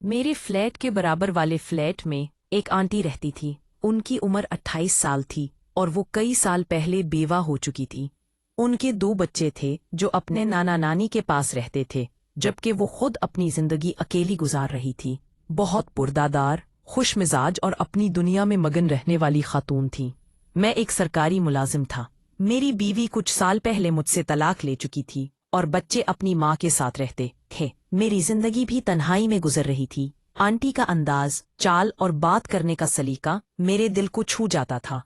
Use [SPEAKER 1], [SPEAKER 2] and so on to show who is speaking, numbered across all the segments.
[SPEAKER 1] मेरे फ्लैट के बराबर वाले फ्लैट में एक आंटी रहती थी। उनकी उम्र 28 साल थी और वो कई साल पहले बेवा हो चुकी थी। उनके 2 बच्चे थे जो अपने नाना नानी के पास रहते थे, जबकि वो खुद अपनी जिंदगी अकेली गुजार रही थी। बहुत पुरदादार, खुश मिजाज और अपनी दुनिया में मगन रहने वाली खातून थी। मैं एक सरकारी मुलाजिम था। मेरी बीवी कुछ साल पहले मुझसे तलाक ले चुकी थी और बच्चे अपनी माँ के साथ रहते थे। मेरी जिंदगी भी तन्हाई में गुजर रही थी। आंटी का अंदाज, चाल और बात करने का सलीका मेरे दिल को छू जाता था।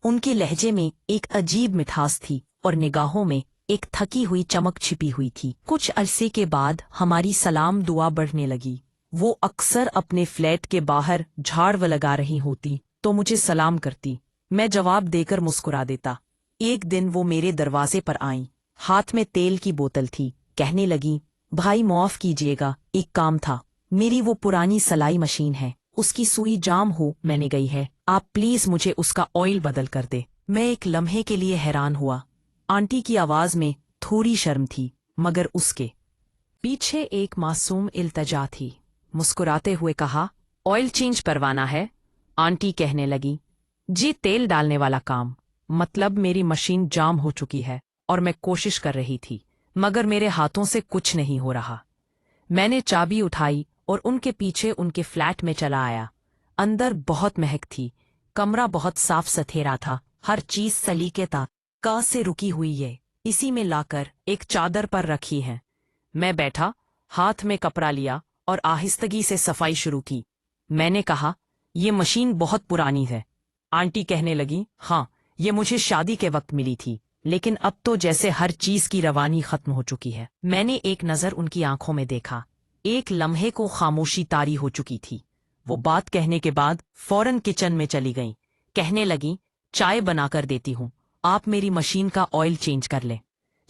[SPEAKER 1] उनके लहजे में एक अजीब मिठास थी और निगाहों में एक थकी हुई चमक छिपी हुई थी। कुछ अरसे के बाद हमारी सलाम दुआ बढ़ने लगी। वो अक्सर अपने फ्लैट के बाहर झाड़ लगा रही होती तो मुझे सलाम करती। मैं जवाब देकर मुस्कुरा देता। एक दिन वो मेरे दरवाजे पर आईं। हाथ में तेल की बोतल थी। कहने लगी, भाई माफ कीजिएगा, एक काम था। मेरी वो पुरानी सलाई मशीन है, उसकी सुई जाम हो मैंने गई है, आप प्लीज मुझे उसका ऑयल बदल कर दे। मैं एक लम्हे के लिए हैरान हुआ। आंटी की आवाज में थोड़ी शर्म थी, मगर उसके पीछे एक मासूम इल्तजा थी। मुस्कुराते हुए कहा, ऑयल चेंज करवाना है? आंटी कहने लगी, जी तेल डालने वाला काम। मतलब मेरी मशीन जाम हो चुकी है और मैं कोशिश कर रही थी, मगर मेरे हाथों से कुछ नहीं हो रहा। मैंने चाबी उठाई और उनके पीछे उनके फ्लैट में चला आया। अंदर बहुत महक थी। कमरा बहुत साफ सुथरा था। हर चीज सलीके से रुकी हुई है। इसी में लाकर एक चादर पर रखी है। मैं बैठा, हाथ में कपड़ा लिया और आहिस्तगी से सफाई शुरू की। मैंने कहा, ये मशीन बहुत पुरानी है। आंटी कहने लगी, हाँ, ये मुझे शादी के वक्त मिली थी, लेकिन अब तो जैसे हर चीज की रवानी खत्म हो चुकी है। मैंने एक नजर उनकी आंखों में देखा। एक लम्हे को खामोशी तारी हो चुकी थी। वो बात कहने के बाद फौरन किचन में चली गईं। कहने लगी, चाय बनाकर देती हूँ, आप मेरी मशीन का ऑयल चेंज कर लें।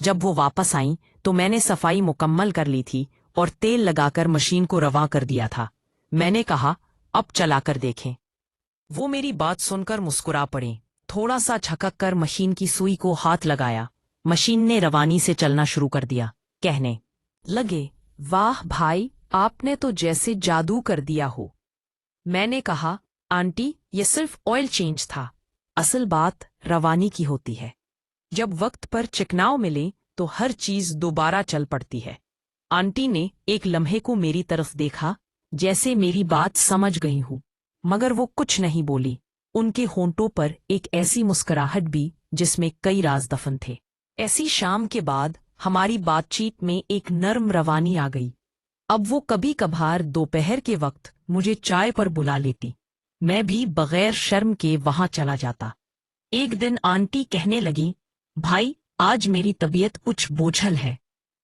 [SPEAKER 1] जब वो वापस आईं तो मैंने सफाई मुकम्मल कर ली थी और तेल लगाकर मशीन को रवा कर दिया था। मैंने कहा, अब चलाकर देखें। वो मेरी बात सुनकर मुस्कुरा पड़े। थोड़ा सा झकक कर मशीन की सुई को हाथ लगाया। मशीन ने रवानी से चलना शुरू कर दिया। कहने लगे, वाह भाई, आपने तो जैसे जादू कर दिया हो। मैंने कहा, आंटी, ये सिर्फ ऑयल चेंज था। असल बात रवानी की होती है। जब वक्त पर चिकनाव मिले तो हर चीज दोबारा चल पड़ती है। आंटी ने एक लम्हे को मेरी तरफ देखा, जैसे मेरी बात समझ गई हूँ, मगर वो कुछ नहीं बोली। उनके होंठों पर एक ऐसी मुस्कुराहट भी जिसमें कई राज दफन थे। ऐसी शाम के बाद हमारी बातचीत में एक नर्म रवानी आ गई। अब वो कभी कभार दोपहर के वक्त मुझे चाय पर बुला लेती। मैं भी बगैर शर्म के वहां चला जाता। एक दिन आंटी कहने लगी, भाई, आज मेरी तबीयत कुछ बोझल है।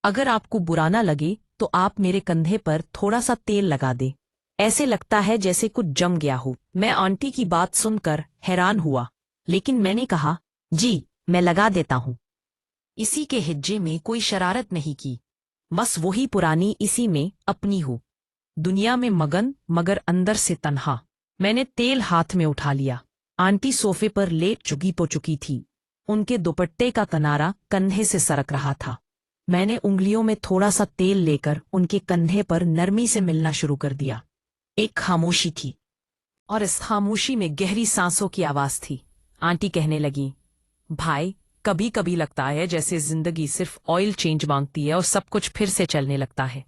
[SPEAKER 1] अगर आपको बुरा ना लगे तो आप मेरे कंधे पर थोड़ा सा तेल लगा दे। ऐसे लगता है जैसे कुछ जम गया हो। मैं आंटी की बात सुनकर हैरान हुआ, लेकिन मैंने कहा, जी, मैं लगा देता हूँ। इसी के हिज्जे में कोई शरारत नहीं की। बस वही पुरानी इसी में अपनी हो। दुनिया में मगन मगर अंदर से तन्हा। मैंने तेल हाथ में उठा लिया। आंटी सोफे पर लेट चुकी थी। उनके दुपट्टे का किनारा कंधे से सरक रहा था। मैंने उंगलियों में थोड़ा सा तेल लेकर उनके कंधे पर नरमी से मिलना शुरू कर दिया। एक खामोशी थी और इस खामोशी में गहरी सांसों की आवाज थी। आंटी कहने लगी, भाई, कभी कभी लगता है जैसे जिंदगी सिर्फ ऑयल चेंज मांगती है और सब कुछ फिर से चलने लगता है।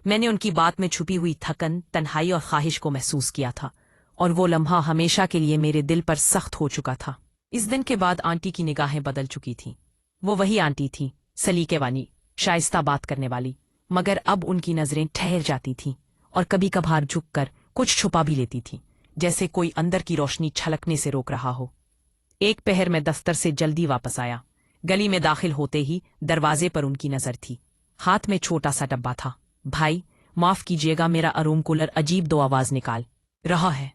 [SPEAKER 1] मैंने उनकी बात में छुपी हुई थकन, तन्हाई और ख्वाहिश को महसूस किया था, और वो लम्हा हमेशा के लिए मेरे दिल पर सख्त हो चुका था। इस दिन के बाद आंटी की निगाहें बदल चुकी थीं। वो वही आंटी थी, सलीके वाली, शाइस्ता बात करने वाली, मगर अब उनकी नजरें ठहर जाती थीं और कभी कभार झुककर कुछ छुपा भी लेती थीं, जैसे कोई अंदर की रोशनी छलकने से रोक रहा हो। एक पहर में दफ्तर से जल्दी वापस आया। गली में दाखिल होते ही दरवाजे पर उनकी नजर थी। हाथ में छोटा सा डब्बा था। भाई, माफ कीजिएगा, मेरा रूम कूलर अजीब दो आवाज निकाल रहा है,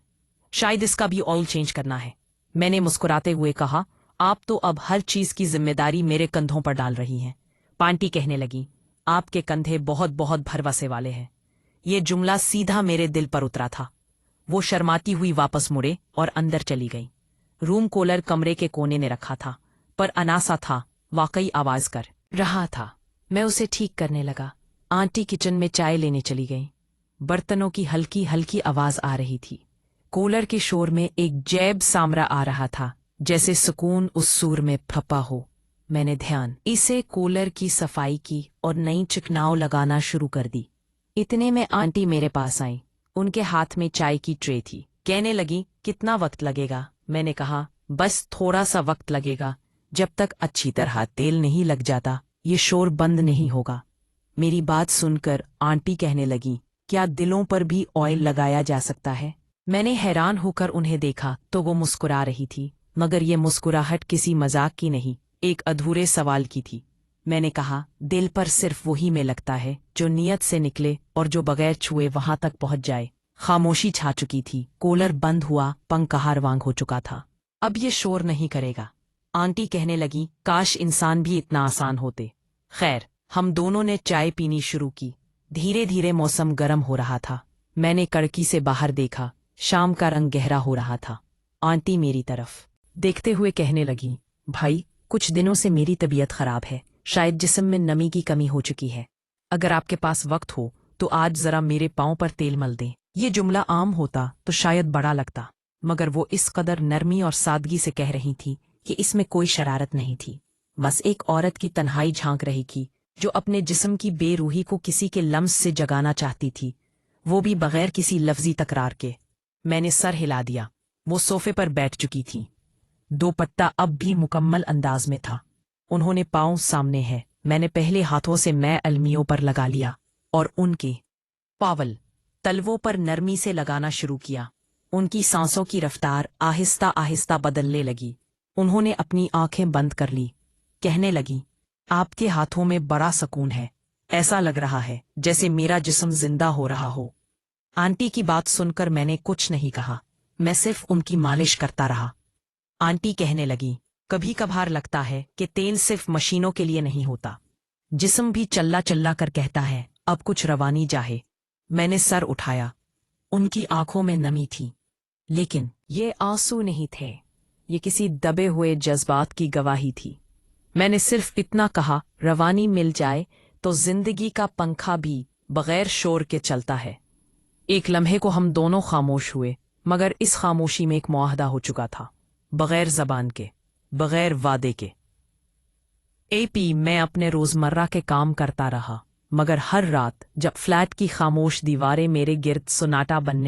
[SPEAKER 1] शायद इसका भी ऑयल चेंज करना है। मैंने मुस्कुराते हुए कहा, आप तो अब हर चीज की जिम्मेदारी मेरे कंधों पर डाल रही हैं। आंटी कहने लगी, आपके कंधे बहुत बहुत भरवसे वाले हैं। ये जुमला सीधा मेरे दिल पर उतरा था। वो शर्माती हुई वापस मुड़े और अंदर चली गई। रूम कूलर कमरे के कोने में रखा था, पर अनासा था, वाकई आवाज कर रहा था। मैं उसे ठीक करने लगा। आंटी किचन में चाय लेने चली गई। बर्तनों की हल्की हल्की आवाज आ रही थी। कूलर के शोर में एक जैब सामरा आ रहा था, जैसे सुकून उस सूर में फपा हो। मैंने ध्यान इसे कूलर की सफाई की और नई चिकनाव लगाना शुरू कर दी। इतने में आंटी मेरे पास आई। उनके हाथ में चाय की ट्रे थी। कहने लगी, कितना वक्त लगेगा? मैंने कहा, बस थोड़ा सा वक्त लगेगा, जब तक अच्छी तरह तेल नहीं लग जाता ये शोर बंद नहीं होगा। मेरी बात सुनकर आंटी कहने लगी, क्या दिलों पर भी ऑयल लगाया जा सकता है? मैंने हैरान होकर उन्हें देखा तो वो मुस्कुरा रही थी, मगर ये मुस्कुराहट किसी मजाक की नहीं, एक अधूरे सवाल की थी। मैंने कहा, दिल पर सिर्फ वही में लगता है जो नियत से निकले और जो बगैर छुए वहां तक पहुंच जाए। खामोशी छा चुकी थी। कूलर बंद हुआ, पंखा हारवांग हो चुका था। अब ये शोर नहीं करेगा। आंटी कहने लगी, काश इंसान भी इतना आसान होते। खैर, हम दोनों ने चाय पीनी शुरू की। धीरे धीरे मौसम गर्म हो रहा था। मैंने कड़की से बाहर देखा। शाम का रंग गहरा हो रहा था। आंटी मेरी तरफ देखते हुए कहने लगी, भाई, कुछ दिनों से मेरी तबीयत खराब है। शायद जिस्म में नमी की कमी हो चुकी है। अगर आपके पास वक्त हो तो आज जरा मेरे पांव पर तेल मल दें। ये जुमला आम होता तो शायद बड़ा लगता, मगर वो इस कदर नरमी और सादगी से कह रही थी कि इसमें कोई शरारत नहीं थी। बस एक औरत की तन्हाई झांक रही थी, जो अपने जिस्म की बेरूही को किसी के लम्स से जगाना चाहती थी, वो भी बगैर किसी लफ्जी तकरार के। मैंने सर हिला दिया। वो सोफे पर बैठ चुकी थी। दोपट्टा अब भी मुकम्मल अंदाज में था। उन्होंने पाँव सामने है। मैंने पहले हाथों से मैं अलमियों पर लगा लिया और उनके पावल तलवों पर नरमी से लगाना शुरू किया। उनकी सांसों की रफ्तार आहिस्ता आहिस्ता बदलने लगी। उन्होंने अपनी आंखें बंद कर ली। कहने लगी, आपके हाथों में बड़ा सुकून है। ऐसा लग रहा है जैसे मेरा जिस्म जिंदा हो रहा हो। आंटी की बात सुनकर मैंने कुछ नहीं कहा। मैं सिर्फ उनकी मालिश करता रहा। आंटी कहने लगी, कभी कभार लगता है कि तेल सिर्फ मशीनों के लिए नहीं होता। जिस्म भी चल्ला चल्ला कर कहता है, अब कुछ रवानी चाहे। मैंने सर उठाया। उनकी आंखों में नमी थी, लेकिन ये आंसू नहीं थे। ये किसी दबे हुए जज्बात की गवाही थी। मैंने सिर्फ इतना कहा, रवानी मिल जाए तो जिंदगी का पंखा भी बगैर शोर के चलता है। एक लम्हे को हम दोनों खामोश हुए, मगर इस खामोशी में एक मुआहदा हो चुका था, बगैर जबान के, बगैर वादे के। एपी मैं अपने रोजमर्रा के काम करता रहा, मगर हर रात जब फ्लैट की खामोश दीवारें मेरे गिर्द सुनाटा बनने